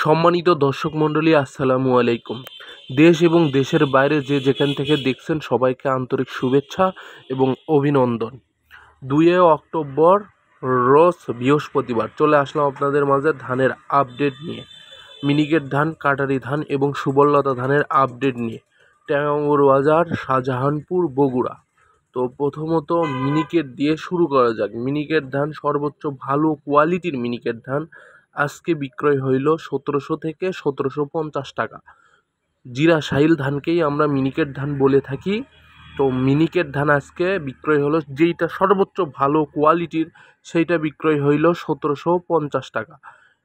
সম্মানিত দর্শক মণ্ডলী, আসসালামু আলাইকুম। দেশ এবং দেশের বাইরে যে যেখান থেকে দেখছেন সবাইকে আন্তরিক শুভেচ্ছা এবং অভিনন্দন। 2 অক্টোবর রোজ বৃহস্পতিবার চলে আসলাম আপনাদের মাঝে ধানের আপডেট নিয়ে। মিনিকেট ধান, কাটারি ধান এবং সুবর্ণলতা ধানের আপডেট নিয়ে। টেঙ্গাঙ্গুর বাজার, শাহজাহানপুর, বগুড়া। তো প্রথমত মিনিকেট দিয়ে শুরু করা যাক। মিনিকেট ধান সর্বোচ্চ ভালো কোয়ালিটির মিনিকেট ধান আজকে বিক্রয় হইল 1700 থেকে 1750 টাকা। জিরা শাইল ধানকেই আমরা মিনিকেট ধান বলে থাকি। তো মিনিকেট ধান আজকে বিক্রয় হলো, যেইটা সর্বোচ্চ ভালো কোয়ালিটির সেইটা বিক্রয় হইল 1750 টাকা,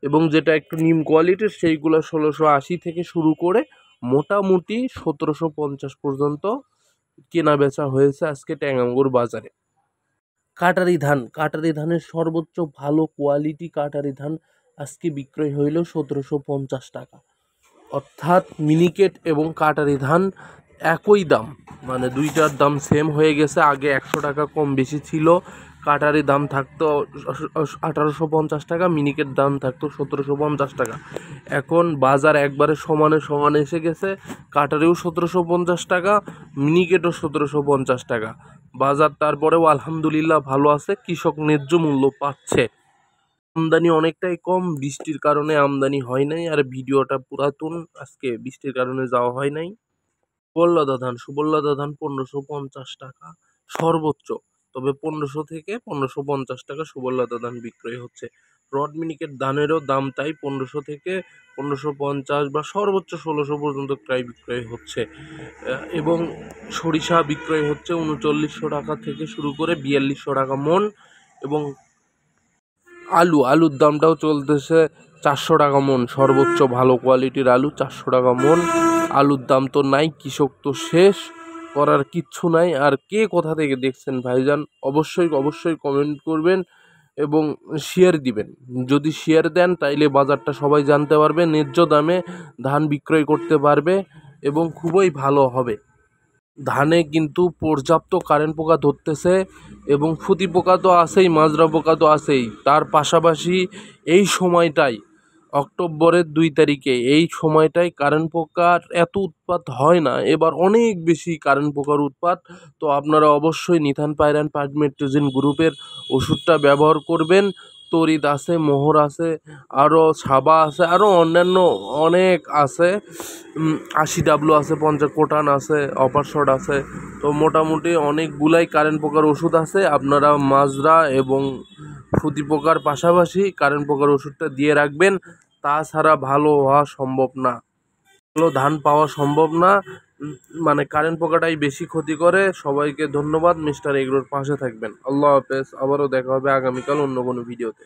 এবং যেটা একটু নিম কোয়ালিটির সেইগুলো 1680 থেকে শুরু করে মোটামুটি 1750 পর্যন্ত কেনা বেচা হয়েছে আজকে টেঙ্গাঙ্গুর বাজারে। কাটারি ধানের সর্বোচ্চ ভালো কোয়ালিটি কাটারি ধান আজকে বিক্রয় হইল 1750 টাকা। অর্থাৎ মিনিকেট এবং কাটারি ধান একই দাম, মানে দুইটার দাম সেম হয়ে গেছে। আগে 100 টাকা কম বেশি ছিল। কাটারি দাম থাকতো 1850 টাকা, মিনিকেট দাম থাকতো 1750 টাকা। এখন বাজার একবারে সমানে সমানে এসে গেছে। কাটারিও 1750 টাকা, মিনিকেটও 1750 টাকা। বাজার তারপরেও আলহামদুলিল্লাহ ভালো আছে, কৃষক ন্যায্য মূল্য পাচ্ছে। আমদানি অনেকটাই কম, বৃষ্টির কারণে আমদানি হয় নাই, আর ভিডিওটা পুরাতন, আজকে বৃষ্টির কারণে যাওয়া হয় নাই। সুবর্ণলতা ধান 1550 টাকা সর্বোচ্চ, তবে 1500 থেকে 1550 টাকা সুবর্ণলতা ধান বিক্রয় হচ্ছে। রড মিনিকেট ধানেরও দাম তাই, 1500 থেকে 1550 বা সর্বোচ্চ 1600 পর্যন্ত প্রায় বিক্রয় হচ্ছে। এবং সরিষা বিক্রয় হচ্ছে 3900 টাকা থেকে শুরু করে 4200 টাকা মন। এবং আলুর দামটাও চলতেছে 400 টাকা মন। সর্বোচ্চ ভালো কোয়ালিটির আলু 400 টাকা মন। আলুর দাম তো নাই, কৃষক তো শেষ, করার কিচ্ছু নাই। আর কে কোথা থেকে দেখছেন ভাইজান, অবশ্যই কমেন্ট করবেন এবং শেয়ার দিবেন। যদি শেয়ার দেন তাইলে বাজারটা সবাই জানতে পারবে, ন্যায্য দামে ধান বিক্রয় করতে পারবে এবং খুবই ভালো হবে। ধানে কিন্তু পর্যাপ্ত কারেন্ট পোকা ধরতেছে, এবং ফুতি পোকা তো আছেই, মাজরা পোকা তো আছেই। তার পাশাপাশি এই সময়টাই, অক্টোবরের 2 তারিখে এই সময়টায় কারেন্ট পোকার এত উৎপাত হয় না, এবার অনেক বেশি কারেন্ট পোকার উৎপাত। তো আপনারা অবশ্যই নিথান পাইরান পারমেট্রোজিন গ্রুপের ওষুধটা ব্যবহার করবেন। তরিত আছে, মোহর আছে, আরও সাবা আছে, আরও অন্যান্য অনেক আছে, 80W আছে, 50 কোটান আছে, অপারশট আছে। তো মোটামুটি অনেকগুলাই কারেন্ট পোকার ওষুধ আছে। আপনারা মাজরা এবং ফুতি পোকার পাশাপাশি কারেন্ট পোকার ওষুধটা দিয়ে রাখবেন, তাছাড়া ভালো হওয়া সম্ভব না, ভালো ধান পাওয়া সম্ভব না। মানে কারেন্ট পোকাটাই বেশি ক্ষতি করে। সবাইকে ধন্যবাদ। মিস্টার এগ্রোর পাশে থাকবেন। আল্লাহ হাফেজ। আবারও দেখা হবে আগামীকাল অন্য কোনো ভিডিওতে।